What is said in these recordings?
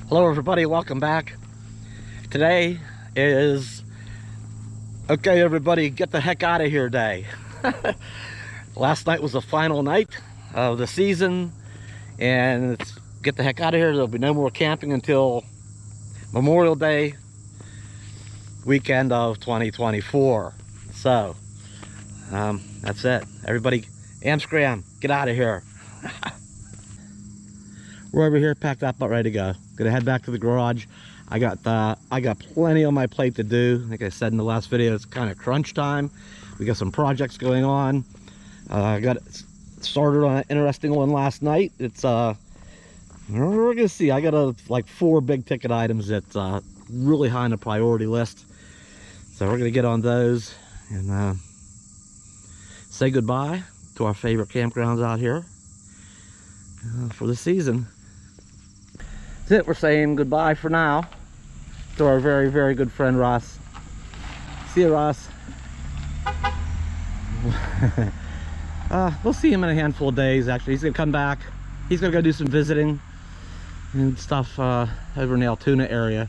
Hello everybody, welcome back. Today is okay everybody, get the heck out of here day. Last night was the final night of the season and it's get the heck out of here. There'll be no more camping until Memorial Day weekend of 2024. So that's it. Everybody scram, get out of here. We're over here packed up, about ready to go. Gonna head back to the garage. I got plenty on my plate to do. Like I said in the last video, it's kind of crunch time. We got some projects going on. I got started on an interesting one last night. It's we're gonna see. I got like 4 big ticket items that's really high on the priority list. So we're gonna get on those and say goodbye to our favorite campgrounds out here for the season. That's it. We're saying goodbye for now to our very, very good friend Ross. See you, Ross. We'll see him in a handful of days. Actually, he's gonna come back. He's gonna go do some visiting and stuff over in the Altoona area,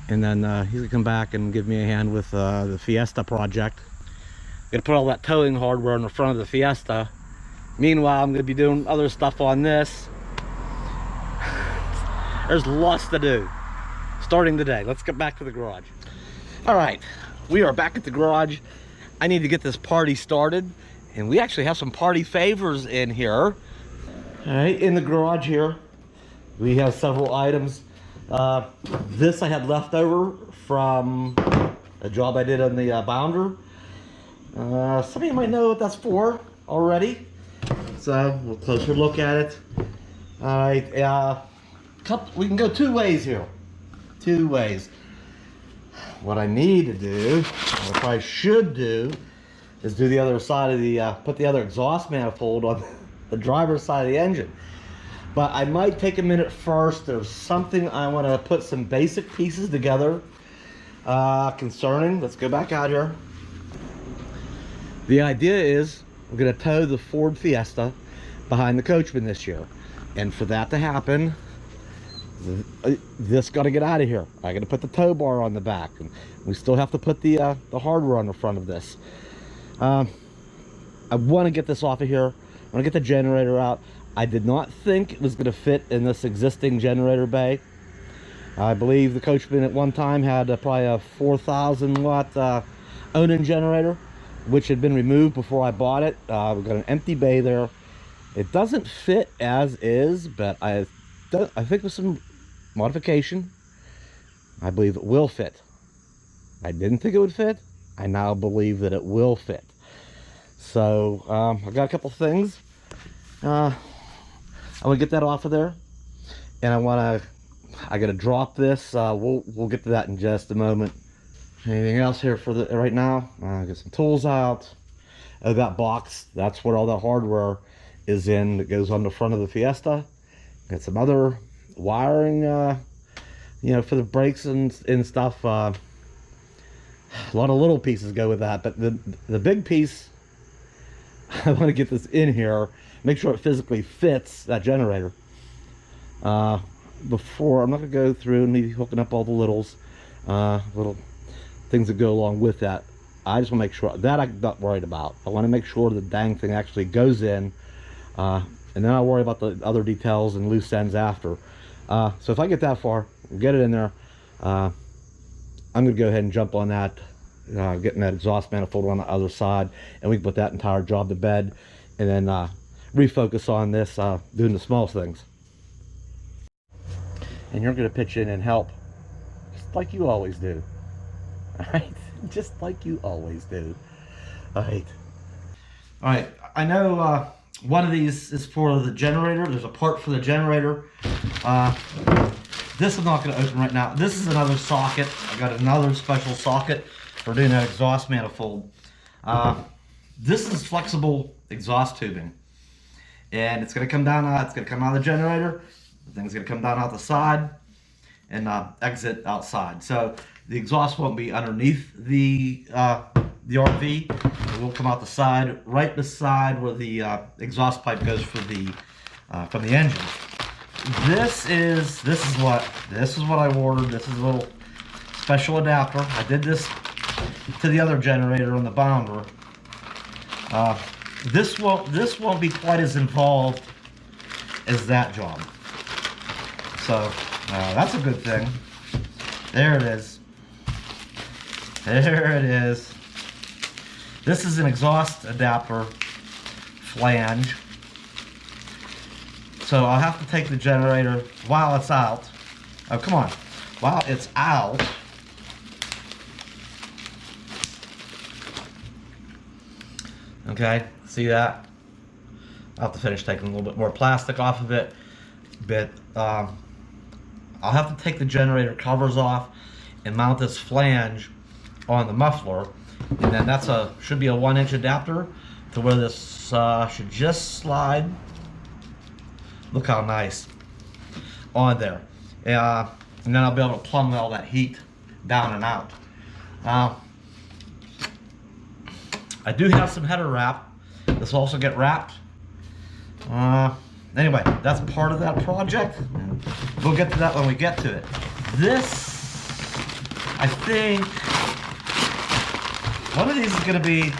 and then he's gonna come back and give me a hand with the Fiesta project. Gonna put all that towing hardware in the front of the Fiesta. Meanwhile, I'm gonna be doing other stuff on this. There's lots to do starting today. Let's get back to the garage. All right, we are back at the garage. I need to get this party started, and we actually have some party favors in here. All right, in the garage here we have several items. This I had left over from a job I did on the bounder. Some of you might know what that's for already, so a little closer look at it. All right, we can go 2 ways here. 2 ways. What I need to do, what I should do, is do the other side of the put the other exhaust manifold on the driver's side of the engine. But I might take a minute first. There's something I want to put some basic pieces together concerning. Let's go back out here. The idea is we're going to tow the Ford Fiesta behind the Coachman this year, and for that to happen, this got to get out of here. I got to put the tow bar on the back, and we still have to put the hardware on the front of this. I want to get this off of here. I want to get the generator out. I did not think it was going to fit in this existing generator bay. I believe the Coachman at one time had probably a 4,000 watt Onan generator, which had been removed before I bought it. We've got an empty bay there. It doesn't fit as is, but I think with some modification, I believe it will fit. I didn't think it would fit. I now believe that it will fit. So I got a couple things. I want to get that off of there, and I got to drop this. We'll get to that in just a moment. Anything else here for the right now? Get some tools out. Oh, that box, that's what all the hardware is in that goes on the front of the Fiesta. Got some other wiring, you know, for the brakes and stuff. A lot of little pieces go with that, but the big piece, I want to get this in here, make sure it physically fits that generator. Before, I'm not going to go through and be hooking up all the little things that go along with that. I just want to make sure that I'm not worried about. I want to make sure the dang thing actually goes in, and then I'll worry about the other details and loose ends after. So if I get that far, get it in there, I'm going to go ahead and jump on that, getting that exhaust manifold on the other side, and we can put that entire job to bed, and then refocus on this, doing the small things. And you're going to pitch in and help, just like you always do. Alright, just like you always do. Alright, I know one of these is for the generator. There's a part for the generator. This I'm not going to open right now. This is another socket. I got another special socket for doing that exhaust manifold. This is flexible exhaust tubing, and it's going to come down. It's going to come out of the generator. The thing's going to come down out the side and exit outside. So the exhaust won't be underneath the RV. It will come out the side, right beside where the exhaust pipe goes for the from the engine. this is what I ordered. This is a little special adapter. I did this to the other generator on the bounder. This won't be quite as involved as that job. So that's a good thing. There it is. There it is. This is an exhaust adapter flange. So I'll have to take the generator while it's out. Oh, come on. While it's out. Okay, see that? I'll have to finish taking a little bit more plastic off of it. But I'll have to take the generator covers off and mount this flange on the muffler. And then should be a 1-inch adapter to where this should just slide. Look how nice on there. And then I'll be able to plumb all that heat down and out. I do have some header wrap. This will also get wrapped. Anyway, that's part of that project. We'll get to that when we get to it. This, I think, one of these is going to be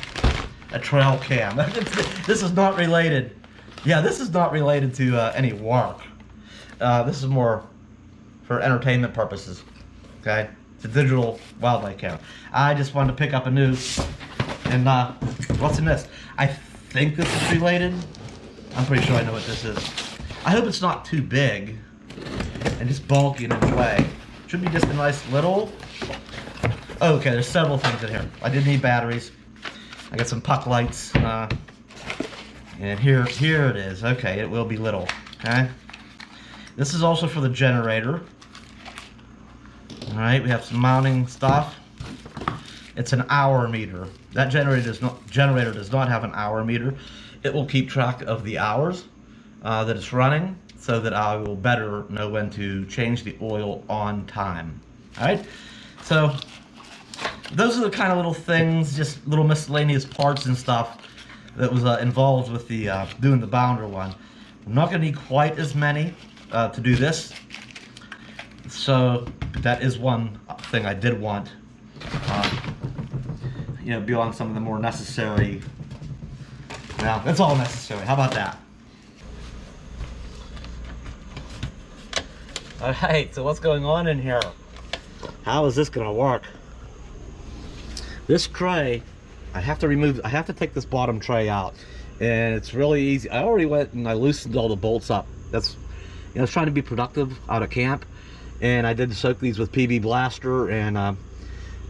a trail cam. This is not related. Yeah, this is not related to any work. This is more for entertainment purposes. Okay, it's a digital wildlife camera. I just wanted to pick up a new. And what's in this? I think this is related. I'm pretty sure I know what this is. I hope it's not too big and just bulky in its way. Should be just a nice little. Oh, okay, there's several things in here. I did need batteries. I got some puck lights. And here it is. Okay, it will be little. Okay. This is also for the generator. All right, we have some mounting stuff. It's an hour meter. That generator does not have an hour meter. It will keep track of the hours that it's running, so that I will better know when to change the oil on time. All right. So those are the kind of little things, just little miscellaneous parts and stuff that was involved with the doing the bounder one. I'm not going to need quite as many to do this. So that is one thing I did want. You know, beyond some of the more necessary. Well, that's all necessary. How about that? Alright, so what's going on in here? How is this gonna work? This tray, I have to take this bottom tray out. And it's really easy. I already went and I loosened all the bolts up. That's, you know, I was trying to be productive out of camp. And I did soak these with PB Blaster and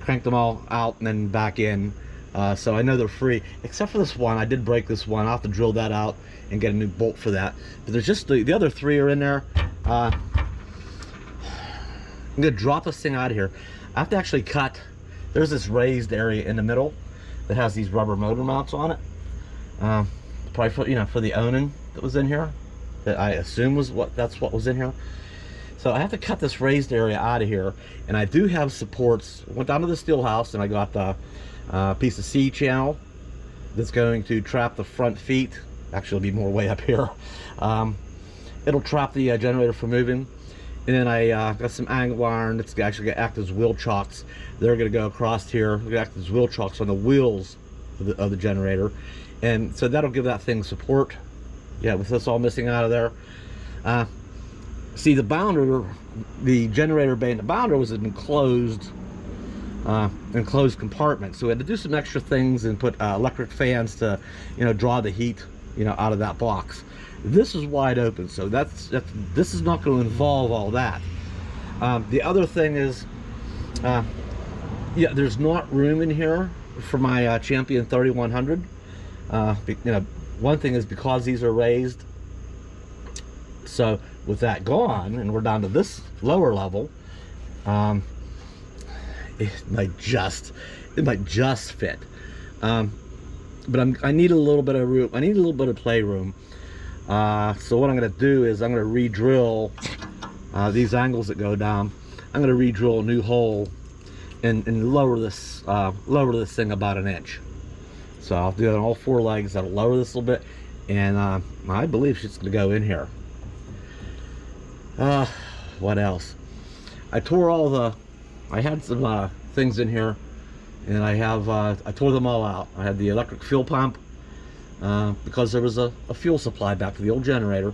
cranked them all out and then back in. So I know they're free, except for this one. I did break this one. I'll have to drill that out and get a new bolt for that. But there's just the other three are in there. I'm gonna drop this thing out of here. I have to actually cut. There's this raised area in the middle that has these rubber motor mounts on it. Probably for, you know, for the owning that was in here. That I assume was what was in here. So I have to cut this raised area out of here, and I do have supports. Went down to the steel house and I got the piece of C channel that's going to trap the front feet. Actually, it'll be more way up here. It'll trap the generator from moving. And then I got some angle iron that's actually going to act as wheel chocks. They're going to go across here. They're going to act as wheel chocks on the wheels of the generator. And so that'll give that thing support. Yeah, with this all missing out of there. See, the bounder, the generator bay in the bounder was an enclosed compartment. So we had to do some extra things and put electric fans to, you know, draw the heat, you know, out of that box. This is wide open, so this is not going to involve all that. The other thing is, yeah, there's not room in here for my Champion 3100. You know, one thing is because these are raised. So with that gone, and we're down to this lower level, it might just fit. But I need a little bit of room. I need a little bit of playroom. So what I'm going to do is I'm going to re-drill these angles that go down. I'm going to re-drill a new hole and lower this thing about 1 inch. So I'll do that on all 4 legs. That'll lower this a little bit, and I believe it's going to go in here. What else? I tore all the, I had some things in here, and I tore them all out. I had the electric fuel pump, because there was a fuel supply back to the old generator,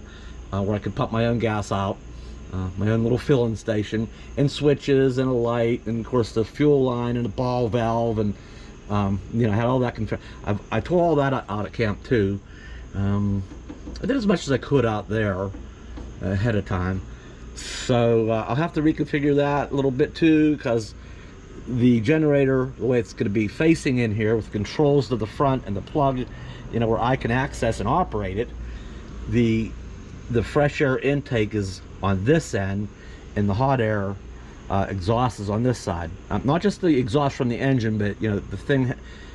where I could pump my own gas out, my own little filling station, and switches and a light, and of course the fuel line and a ball valve, and you know, I had all that. I tore all that out at camp too. I did as much as I could out there ahead of time. So I'll have to reconfigure that a little bit too, because the generator, the way it's going to be facing in here with controls to the front and the plug, you know, where I can access and operate it, the fresh air intake is on this end, and the hot air exhaust is on this side. Not just the exhaust from the engine, but you know, the thing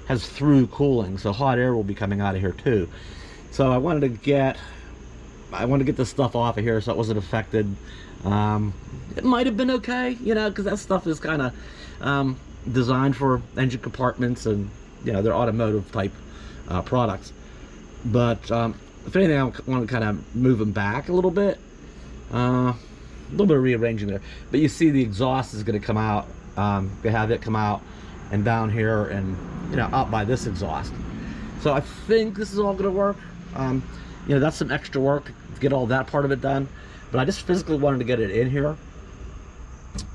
has through cooling, so hot air will be coming out of here too. So I wanted to get this stuff off of here so it wasn't affected. It might have been okay, you know, because that stuff is kind of designed for engine compartments, and you know, they're automotive type products. But if anything, I want to kind of move them back a little bit. A little bit of rearranging there. But you see the exhaust is going to come out. They have it come out and down here, and you know, out by this exhaust. So I think this is all going to work. You know, that's some extra work to get all that part of it done, but I just physically wanted to get it in here.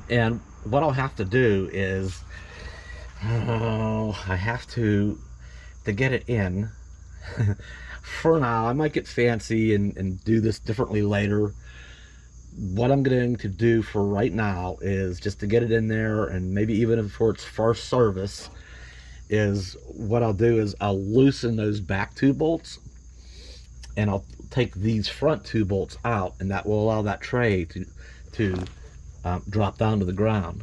And what I'll have to do is, I have to get it in. For now, I might get fancy and do this differently later. What I'm going to do for right now is just to get it in there, and maybe even for its first service, is what I'll do is I'll loosen those back two bolts, and I'll take these front two bolts out, and that will allow that tray to drop down to the ground.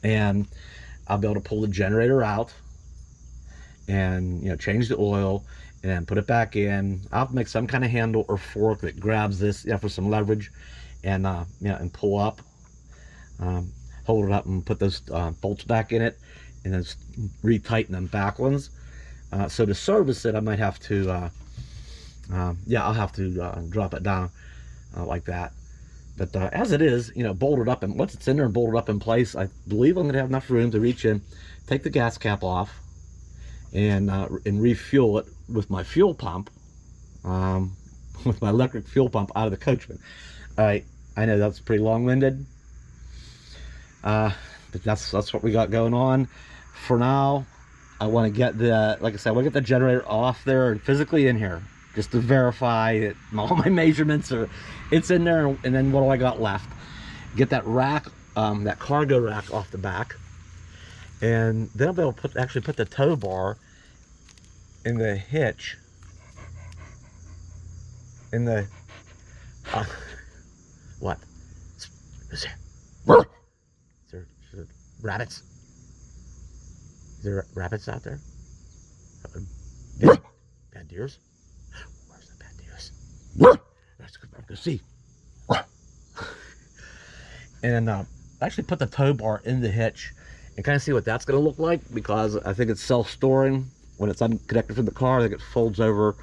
And I'll be able to pull the generator out and, you know, change the oil and then put it back in. I'll make some kind of handle or fork that grabs this, you know, for some leverage, and you know, and pull up, hold it up and put those bolts back in it, and then retighten them back ones. So to service it, I might have to yeah, I'll have to drop it down like that. But as it is, you know, bolted up, and once it's in there and bolted up in place, I believe I'm going to have enough room to reach in, take the gas cap off, and refuel it with my fuel pump, with my electric fuel pump out of the Coachman. All right, I know that's pretty long-winded, but that's what we got going on. For now, I want to get the, like I said, I want to get the generator off there and physically in here, just to verify that all my measurements are, it's in there. And then what do I got left? Get that rack, that cargo rack off the back, and then I'll be able to actually put the tow bar in the hitch, in the, what? Is there rabbits? Is there rabbits out there? Bad deers? Where's the bad deers? Let's go see. And actually put the tow bar in the hitch and kind of see what that's going to look like, because I think it's self-storing. When it's unconnected from the car, I think it folds over,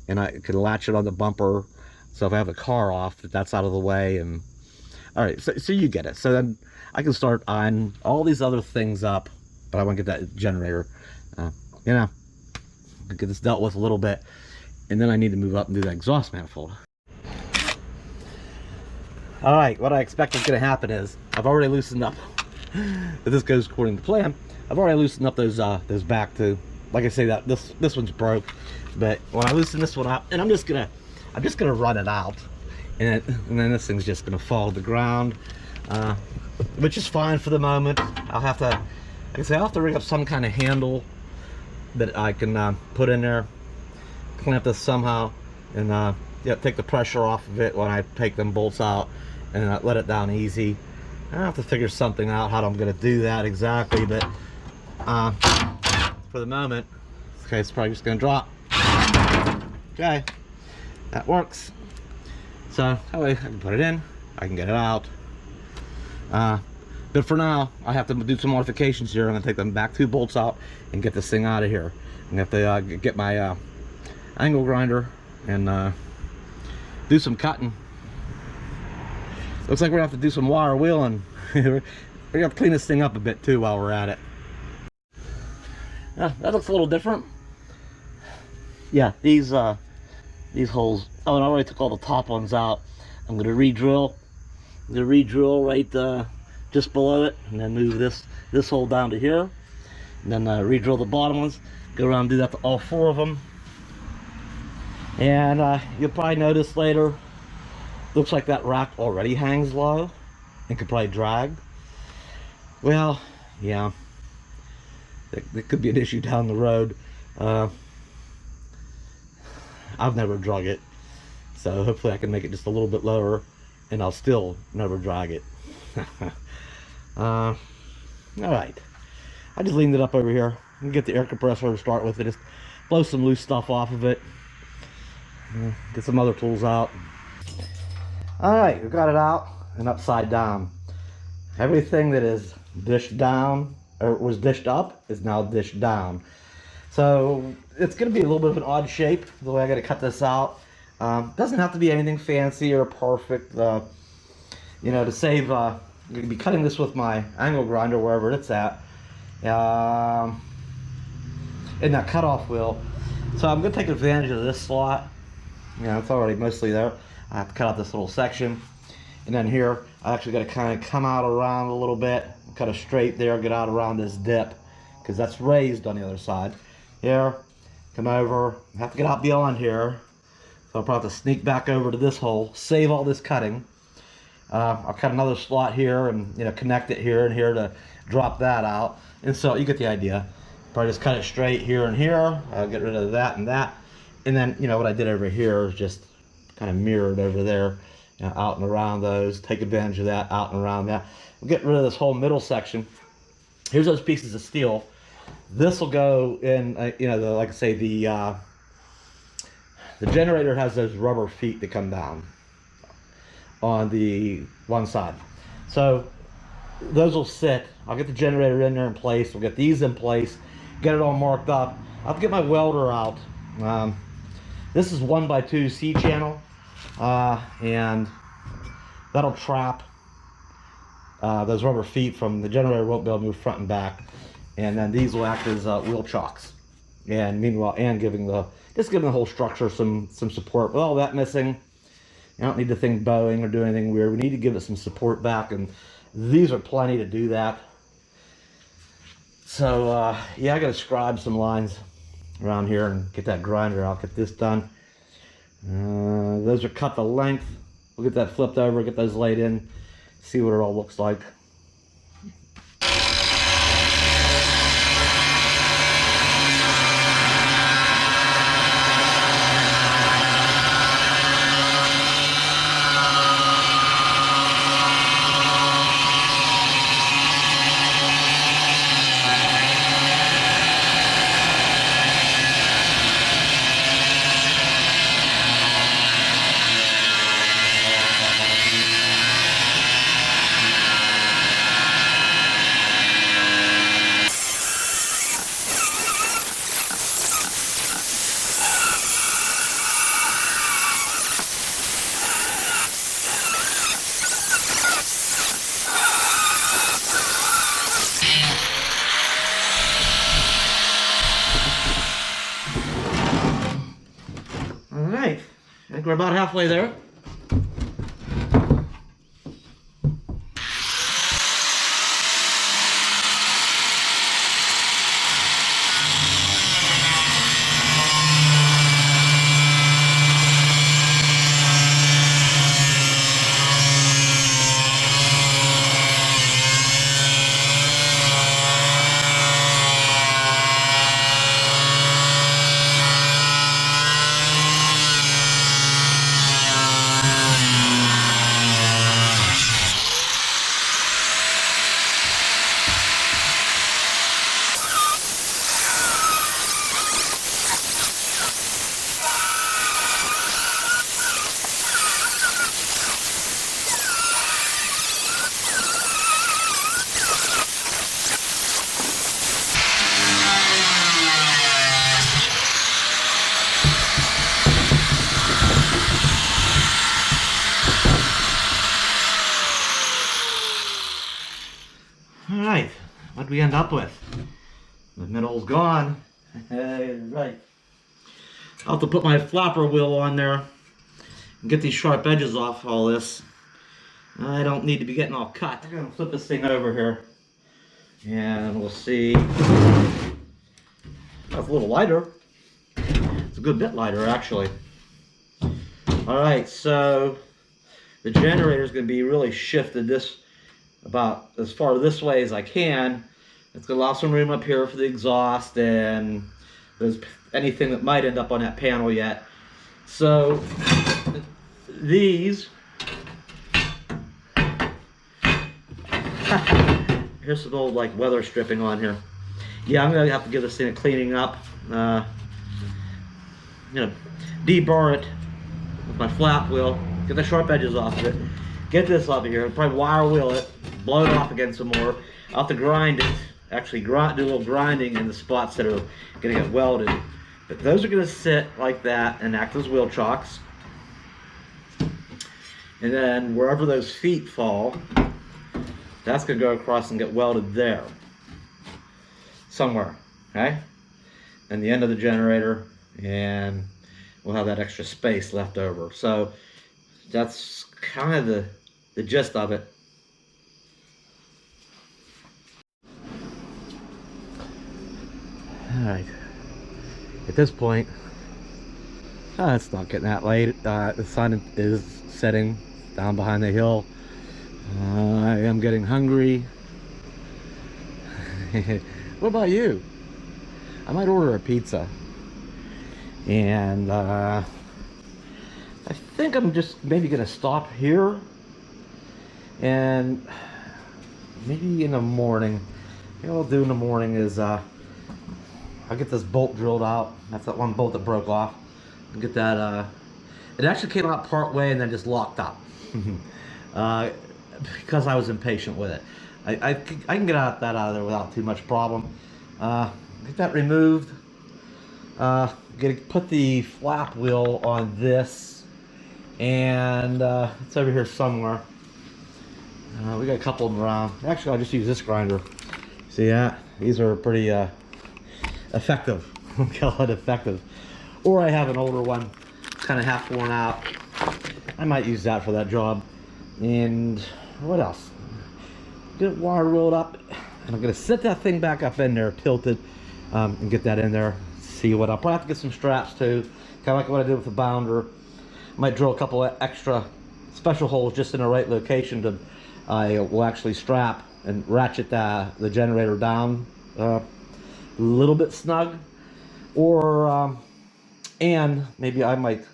and I can latch it on the bumper. So if I have the car off, that's out of the way. And all right, so you get it. So then I can start eyeing all these other things up, but I want to get that generator, you know, get this dealt with a little bit, and then I need to move up and do that exhaust manifold. All right, what I expect is going to happen is I've already loosened up. If this goes according to plan, I've already loosened up those back two. Like I say, that this one's broke, but when I loosen this one up, and I'm just gonna run it out, and then this thing's just gonna fall to the ground, which is fine for the moment. I'll have to, like I say, I'll have to rig up some kind of handle that I can put in there, clamp this somehow, and yeah, take the pressure off of it when I take them bolts out, and let it down easy. I have to figure something out how I'm gonna do that exactly, but for the moment, okay, it's probably just gonna drop. Okay, that works. So that way I can put it in, I can get it out. But for now, I have to do some modifications here. I'm gonna take them back two bolts out and get this thing out of here. I'm gonna have to get my angle grinder and do some cutting. Looks like we're gonna have to do some wire wheeling. We're gonna have to clean this thing up a bit too while we're at it. Yeah, that looks a little different. Yeah, these holes. Oh, and I already took all the top ones out. I'm gonna re-drill. I'm gonna re-drill right just below it, and then move this hole down to here, and then re-drill the bottom ones. Go around and do that to all 4 of them. And you'll probably notice later, looks like that rack already hangs low and could probably drag. Well, yeah, that could be an issue down the road. I've never drug it, so hopefully I can make it just a little bit lower, and I'll still never drag it. All right, I just leaned it up over here and get the air compressor to start with. It just blow some loose stuff off of it. Get some other tools out. All right, we got it out and upside down. Everything that is dished down or was dished up is now dished down. So it's going to be a little bit of an odd shape the way I got to cut this out. Doesn't have to be anything fancy or perfect. You know, to save, I'm going to be cutting this with my angle grinder wherever it's at, in that cutoff wheel. So I'm going to take advantage of this slot. You know, it's already mostly there. I have to cut out this little section, and then here I actually got to kind of come out around a little bit, cut it straight there, get out around this dip because that's raised on the other side. Here, come over, have to get out beyond here, so I'll probably have to sneak back over to this hole, save all this cutting. I'll cut another slot here and, you know, connect it here and here to drop that out. And so you get the idea. Probably just cut it straight here and here. I'll get rid of that and that. And then, you know, what I did over here is just kind of mirrored over there, you know, out and around those. Take advantage of that, out and around that. We'll get rid of this whole middle section. Here's those pieces of steel. This will go in, you know, like I say, the generator has those rubber feet that come down on the one side. So those will sit. I'll get the generator in there in place. We'll get these in place, get it all marked up. I'll get my welder out. This is 1x2 C channel, and that'll trap those rubber feet from the generator. Won't be able to move front and back, and then these will act as wheel chocks. And meanwhile, and giving the whole structure some support. With all that missing, you don't need to think bowing or do anything weird. We need to give it some support back, and these are plenty to do that. So yeah, I gotta scribe some lines around here and get that grinder out, get this done. Those are cut the length. We'll get that flipped over, get those laid in, see what it all looks like. Alright, I think we're about halfway there. All right, what'd we end up with? The middle's gone. Right. I'll have to put my flapper wheel on there and get these sharp edges off all this. I don't need to be getting all cut. I'm gonna flip this thing over here and we'll see. That's a little lighter. It's a good bit lighter actually. All right, so the generator is going to be really shifted this about as far this way as I can. It's going to allow some room up here for the exhaust and there's anything that might end up on that panel yet. So these, here's some old like weather stripping on here. Yeah, I'm going to have to give this thing a cleaning up. Deburr it with my flap wheel, get the sharp edges off of it, get this off of here, probably wire wheel it, blow it off again some more. I'll have to grind it, actually do a little grinding in the spots that are going to get welded. But those are going to sit like that and act as wheel chocks. And then wherever those feet fall, that's going to go across and get welded there. Somewhere, okay? And the end of the generator, and we'll have that extra space left over. So that's kind of the gist of it. All right, at this point, it's not getting that late. The sun is setting down behind the hill. I am getting hungry. What about you? I might order a pizza. And I think I'm just maybe gonna stop here, and maybe in the morning, what I'll do in the morning is I'll get this bolt drilled out. That's that one bolt that broke off. I'll get that. It actually came out part way and then just locked up because I was impatient with it. I can get that out of there without too much problem. Get that removed. Gonna put the flap wheel on this, and it's over here somewhere. We got a couple of them around. Actually, I'll just use this grinder. See that? These are pretty effective. I'll call it effective. Or I have an older one, kind of half worn out. I might use that for that job. And what else? Get it wire rolled up, and I'm gonna set that thing back up in there, tilted, and get that in there. See what I'll probably have to get some straps too, kind of like what I did with the bounder. Might drill a couple of extra special holes just in the right location to I will actually strap and ratchet the generator down a little bit snug, or and maybe I might,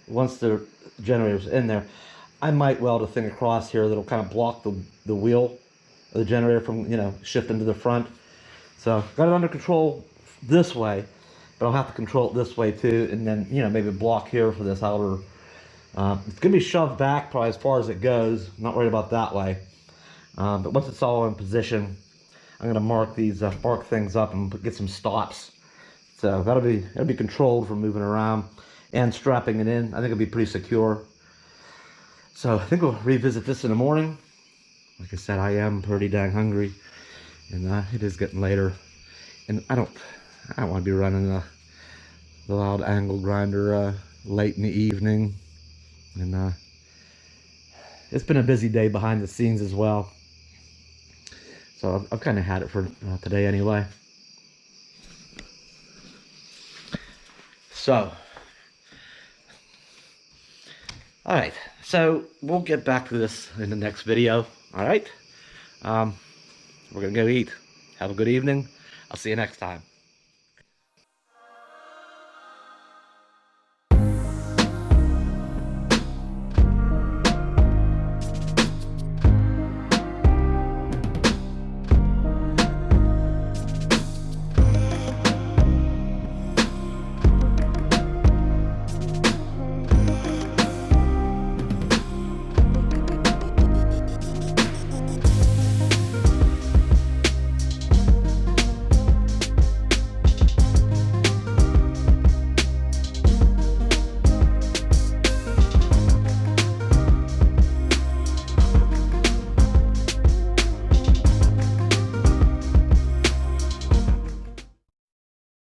once the generator's in there, I might weld a thing across here that'll kind of block the wheel of the generator from shifting to the front. So got it under control this way, but I'll have to control it this way too, and then maybe block here for this outer. It's gonna be shoved back probably as far as it goes. I'm not worried about that way, but once it's all in position, I'm gonna mark these mark things up and get some stops. So that'll be controlled for moving around and strapping it in. I think it'll be pretty secure. So I think we'll revisit this in the morning. Like I said, I am pretty dang hungry, and it is getting later, and I don't want to be running the loud angle grinder late in the evening. And it's been a busy day behind the scenes as well. So I've kind of had it for today anyway. So, all right. So we'll get back to this in the next video. All right. We're gonna go eat. Have a good evening. I'll see you next time.